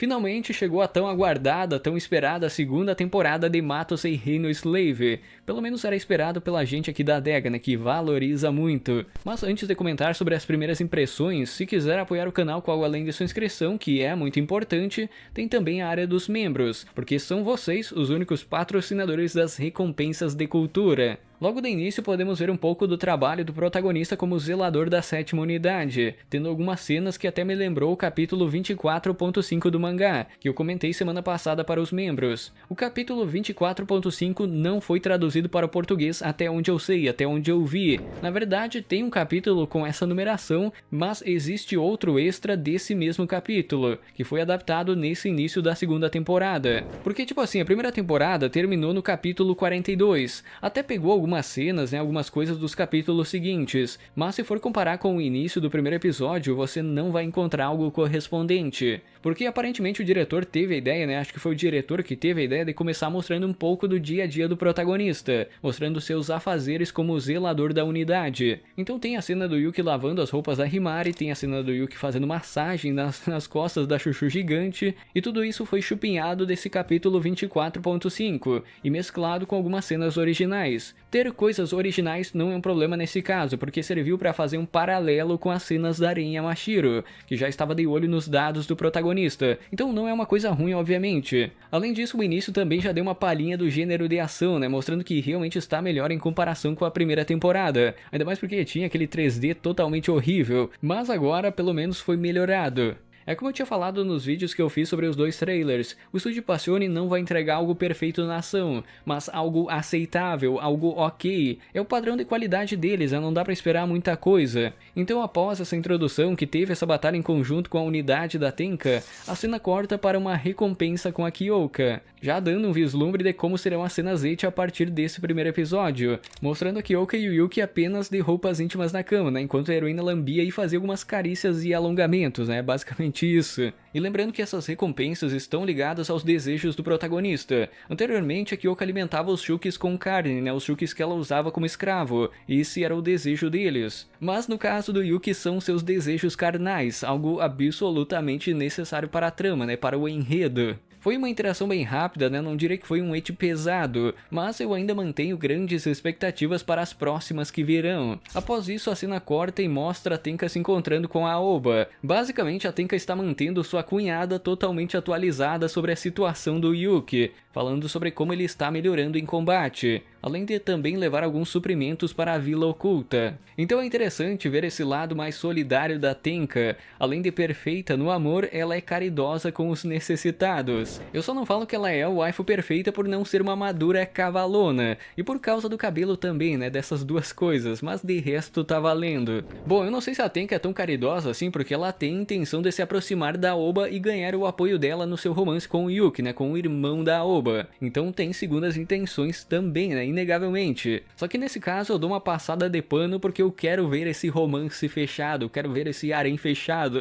Finalmente chegou a tão aguardada, tão esperada segunda temporada de Mato-Sei Reino Slave. Pelo menos era esperado pela gente aqui da adega, né, que valoriza muito. Mas antes de comentar sobre as primeiras impressões, se quiser apoiar o canal com algo além de sua inscrição, que é muito importante, tem também a área dos membros, porque são vocês os únicos patrocinadores das recompensas de cultura. Logo de início podemos ver um pouco do trabalho do protagonista como zelador da 7ª unidade, tendo algumas cenas que até me lembrou o capítulo 24.5 do mangá, que eu comentei semana passada para os membros. O capítulo 24.5 não foi traduzido para o português até onde eu sei, até onde eu vi. Na verdade tem um capítulo com essa numeração, mas existe outro extra desse mesmo capítulo, que foi adaptado nesse início da segunda temporada. Porque tipo assim, a primeira temporada terminou no capítulo 42, até pegou algumas cenas, né, algumas coisas dos capítulos seguintes, mas se for comparar com o início do primeiro episódio, você não vai encontrar algo correspondente. Porque aparentemente o diretor teve a ideia, né, acho que foi o diretor que teve a ideia de começar mostrando um pouco do dia a dia do protagonista, mostrando seus afazeres como zelador da unidade. Então tem a cena do Yuki lavando as roupas da Himari, tem a cena do Yuki fazendo massagem nas costas da Chuchu gigante, e tudo isso foi chupinhado desse capítulo 24.5 e mesclado com algumas cenas originais. Ter coisas originais não é um problema nesse caso, porque serviu para fazer um paralelo com as cenas da Aren Yamashiro, que já estava de olho nos dados do protagonista, então não é uma coisa ruim, obviamente. Além disso, o início também já deu uma palhinha do gênero de ação, né, mostrando que realmente está melhor em comparação com a primeira temporada, ainda mais porque tinha aquele 3D totalmente horrível, mas agora pelo menos foi melhorado. É como eu tinha falado nos vídeos que eu fiz sobre os dois trailers, o estúdio Passione não vai entregar algo perfeito na ação, mas algo aceitável, algo ok. É o padrão de qualidade deles, não dá pra esperar muita coisa. Então após essa introdução que teve essa batalha em conjunto com a unidade da Tenka, a cena corta para uma recompensa com a Kyoka, já dando um vislumbre de como serão as cenas Eight a partir desse primeiro episódio, mostrando a Kyoka e o Yuki apenas de roupas íntimas na cama, né, enquanto a heroína lambia e fazia algumas carícias e alongamentos, né, basicamente isso. E lembrando que essas recompensas estão ligadas aos desejos do protagonista. Anteriormente, a Kyoka alimentava os Shukis com carne, né, os Shukis que ela usava como escravo, e esse era o desejo deles. Mas no caso do Yuki são seus desejos carnais, algo absolutamente necessário para a trama, né, para o enredo. Foi uma interação bem rápida, né? Não direi que foi um eit pesado, mas eu ainda mantenho grandes expectativas para as próximas que virão. Após isso, a cena corta e mostra a Tenka se encontrando com a Aoba. Basicamente, a Tenka está mantendo sua cunhada totalmente atualizada sobre a situação do Yuki, falando sobre como ele está melhorando em combate, além de também levar alguns suprimentos para a Vila Oculta. Então é interessante ver esse lado mais solidário da Tenka. Além de perfeita no amor, ela é caridosa com os necessitados. Eu só não falo que ela é a waifu perfeita por não ser uma madura cavalona, e por causa do cabelo também, né, dessas duas coisas, mas de resto tá valendo. Bom, eu não sei se a Tenka é tão caridosa assim, porque ela tem a intenção de se aproximar da Aoba e ganhar o apoio dela no seu romance com o Yuki, né, com o irmão da Aoba. Então tem segundas intenções também, né, inegavelmente. Só que nesse caso eu dou uma passada de pano porque eu quero ver esse romance fechado, eu quero ver esse harém fechado.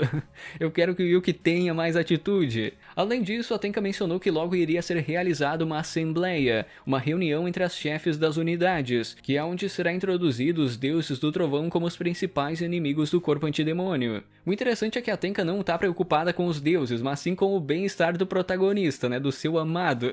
Eu quero que o Yuki tenha mais atitude. Além disso, a Tenka mencionou que logo iria ser realizada uma assembleia, uma reunião entre as chefes das unidades, que é onde será introduzido os deuses do trovão como os principais inimigos do corpo antidemônio. O interessante é que a Tenka não está preocupada com os deuses, mas sim com o bem-estar do protagonista, né, do seu amado.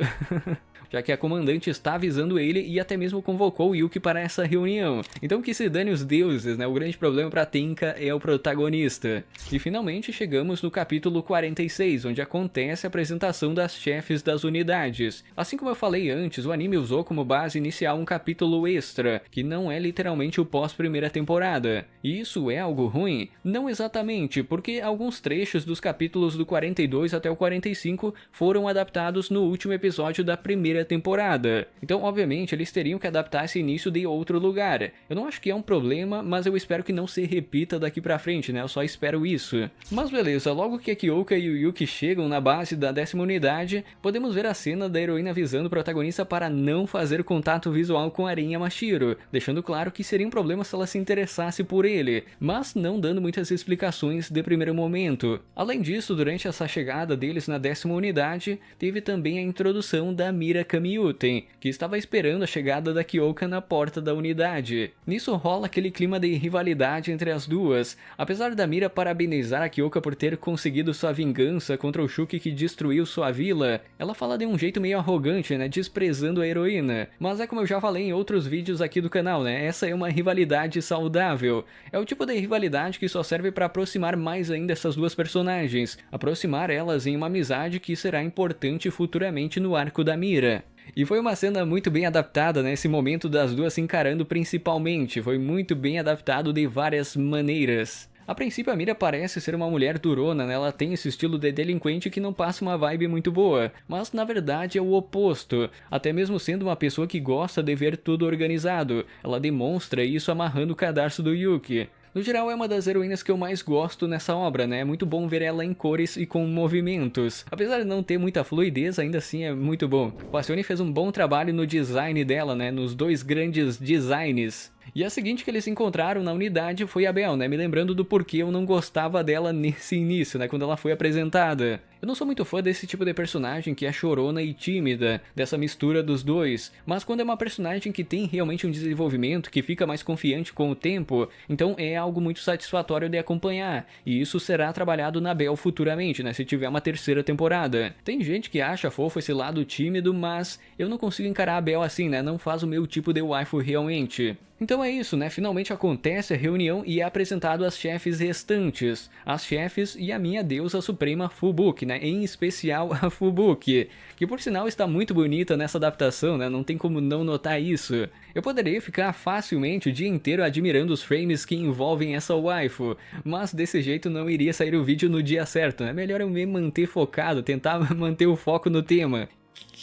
Já que a comandante está avisando ele e até mesmo convocou o Yuki para essa reunião. Então que se dane os deuses, né? O grande problema para Tenka é o protagonista. E finalmente chegamos no capítulo 46, onde acontece a apresentação das chefes das unidades. Assim como eu falei antes, o anime usou como base inicial um capítulo extra, que não é literalmente o pós-primeira temporada. E isso é algo ruim? Não exatamente, porque alguns trechos dos capítulos do 42 até o 45 foram adaptados no último episódio da primeira temporada. Então, obviamente, eles teriam que adaptar esse início de outro lugar. Eu não acho que é um problema, mas eu espero que não se repita daqui pra frente, né? Eu só espero isso. Mas beleza, logo que a Kyoka e o Yuki chegam na base da 10ª unidade, podemos ver a cena da heroína avisando o protagonista para não fazer contato visual com a Aren Yamashiro, deixando claro que seria um problema se ela se interessasse por ele, mas não dando muitas explicações de primeiro momento. Além disso, durante essa chegada deles na 10ª unidade, teve também a introdução da Mira Kamiuten, que estava esperando a chegada da Kyoka na porta da unidade. Nisso rola aquele clima de rivalidade entre as duas. Apesar da Mira parabenizar a Kyoka por ter conseguido sua vingança contra o Shuki que destruiu sua vila, ela fala de um jeito meio arrogante, né, desprezando a heroína. Mas é como eu já falei em outros vídeos aqui do canal, né, essa é uma rivalidade saudável. É o tipo de rivalidade que só serve para aproximar mais ainda essas duas personagens, aproximar elas em uma amizade que será importante futuramente no arco da Mira. E foi uma cena muito bem adaptada, né? Esse momento das duas se encarando principalmente, foi muito bem adaptado de várias maneiras. A princípio a Mira parece ser uma mulher durona, né? Ela tem esse estilo de delinquente que não passa uma vibe muito boa, mas na verdade é o oposto. Até mesmo sendo uma pessoa que gosta de ver tudo organizado, ela demonstra isso amarrando o cadarço do Yuki. No geral, é uma das heroínas que eu mais gosto nessa obra, né? É muito bom ver ela em cores e com movimentos. Apesar de não ter muita fluidez, ainda assim é muito bom. O Passione fez um bom trabalho no design dela, né? Nos dois grandes designs. E a seguinte que eles encontraram na unidade foi a Bell, né? Me lembrando do porquê eu não gostava dela nesse início, né? Quando ela foi apresentada. Eu não sou muito fã desse tipo de personagem que é chorona e tímida, dessa mistura dos dois. Mas quando é uma personagem que tem realmente um desenvolvimento, que fica mais confiante com o tempo, então é algo muito satisfatório de acompanhar. E isso será trabalhado na Bell futuramente, né? Se tiver uma terceira temporada. Tem gente que acha fofo esse lado tímido, mas eu não consigo encarar a Bell assim, né? Não faz o meu tipo de waifu realmente. Então é isso, né? Finalmente acontece a reunião e é apresentado as chefes restantes. As chefes e a minha deusa suprema Fubuki, né? Em especial a Fubuki, que por sinal está muito bonita nessa adaptação, né? Não tem como não notar isso. Eu poderia ficar facilmente o dia inteiro admirando os frames que envolvem essa waifu, mas desse jeito não iria sair o vídeo no dia certo, né? Melhor eu me manter focado, tentar manter o foco no tema.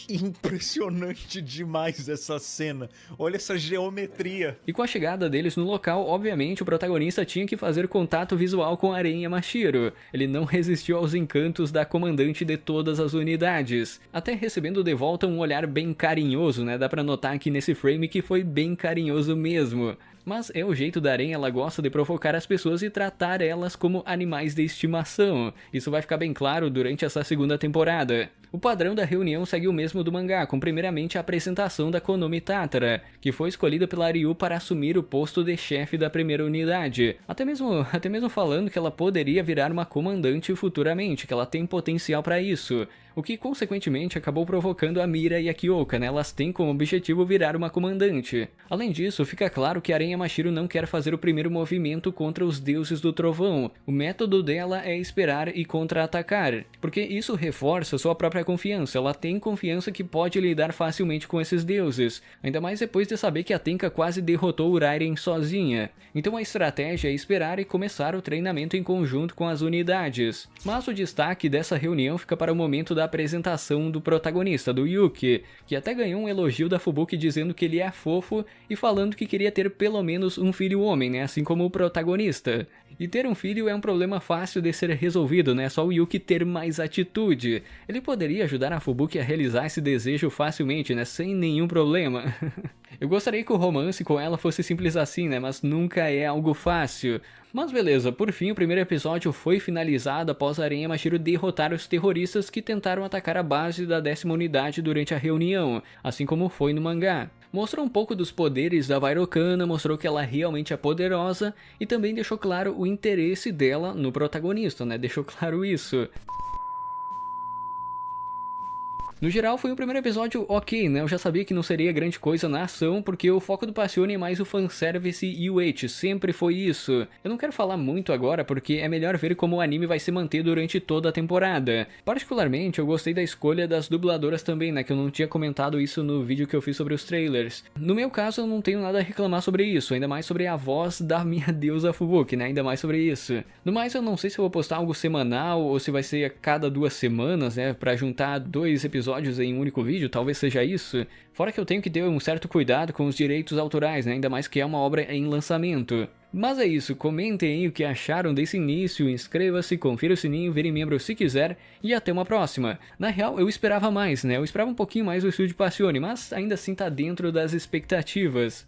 Impressionante demais essa cena. Olha essa geometria. E com a chegada deles no local, obviamente o protagonista tinha que fazer contato visual com Aren Yamashiro. Ele não resistiu aos encantos da comandante de todas as unidades, até recebendo de volta um olhar bem carinhoso, né? Dá pra notar aqui nesse frame que foi bem carinhoso mesmo. Mas é o jeito da Aren, ela gosta de provocar as pessoas e tratar elas como animais de estimação. Isso vai ficar bem claro durante essa segunda temporada. O padrão da reunião segue o mesmo do mangá, com primeiramente a apresentação da Konomi Tatara, que foi escolhida pela Ryu para assumir o posto de chefe da primeira unidade. Até mesmo falando que ela poderia virar uma comandante futuramente, que ela tem potencial para isso. O que consequentemente acabou provocando a Mira e a Kyoka, né? Elas têm como objetivo virar uma comandante. Além disso, fica claro que Aren Yamashiro não quer fazer o primeiro movimento contra os deuses do trovão. O método dela é esperar e contra-atacar, porque isso reforça sua própria confiança. Ela tem confiança que pode lidar facilmente com esses deuses, ainda mais depois de saber que a Tenka quase derrotou o Rairen sozinha. Então a estratégia é esperar e começar o treinamento em conjunto com as unidades. Mas o destaque dessa reunião fica para o momento da apresentação do protagonista, do Yuki, que até ganhou um elogio da Fubuki dizendo que ele é fofo e falando que queria ter pelo menos um filho homem, né, assim como o protagonista. E ter um filho é um problema fácil de ser resolvido, né, só o Yuki ter mais atitude. Ele poderia ajudar a Fubuki a realizar esse desejo facilmente, né, sem nenhum problema. Eu gostaria que o romance com ela fosse simples assim, né, mas nunca é algo fácil. Mas beleza, por fim o primeiro episódio foi finalizado após Aren Yamashiro derrotar os terroristas que tentaram atacar a base da 10ª unidade durante a reunião, assim como foi no mangá. Mostrou um pouco dos poderes da Vairocana, mostrou que ela realmente é poderosa e também deixou claro o interesse dela no protagonista, né? Deixou claro isso. No geral, foi um primeiro episódio ok, né? Eu já sabia que não seria grande coisa na ação, porque o foco do Passione é mais o fanservice e o ecchi, sempre foi isso. Eu não quero falar muito agora, porque é melhor ver como o anime vai se manter durante toda a temporada. Particularmente, eu gostei da escolha das dubladoras também, né? Que eu não tinha comentado isso no vídeo que eu fiz sobre os trailers. No meu caso, eu não tenho nada a reclamar sobre isso, ainda mais sobre a voz da minha deusa Fubuki, né? Ainda mais sobre isso. No mais, eu não sei se eu vou postar algo semanal, ou se vai ser a cada 2 semanas, né? Pra juntar 2 episódios em um único vídeo, talvez seja isso. Fora que eu tenho que ter um certo cuidado com os direitos autorais, né? Ainda mais que é uma obra em lançamento. Mas é isso, comentem aí o que acharam desse início, inscreva-se, confira o sininho, vire membro se quiser e até uma próxima. Na real, eu esperava mais, né? Eu esperava um pouquinho mais do estúdio Passione, mas ainda assim tá dentro das expectativas.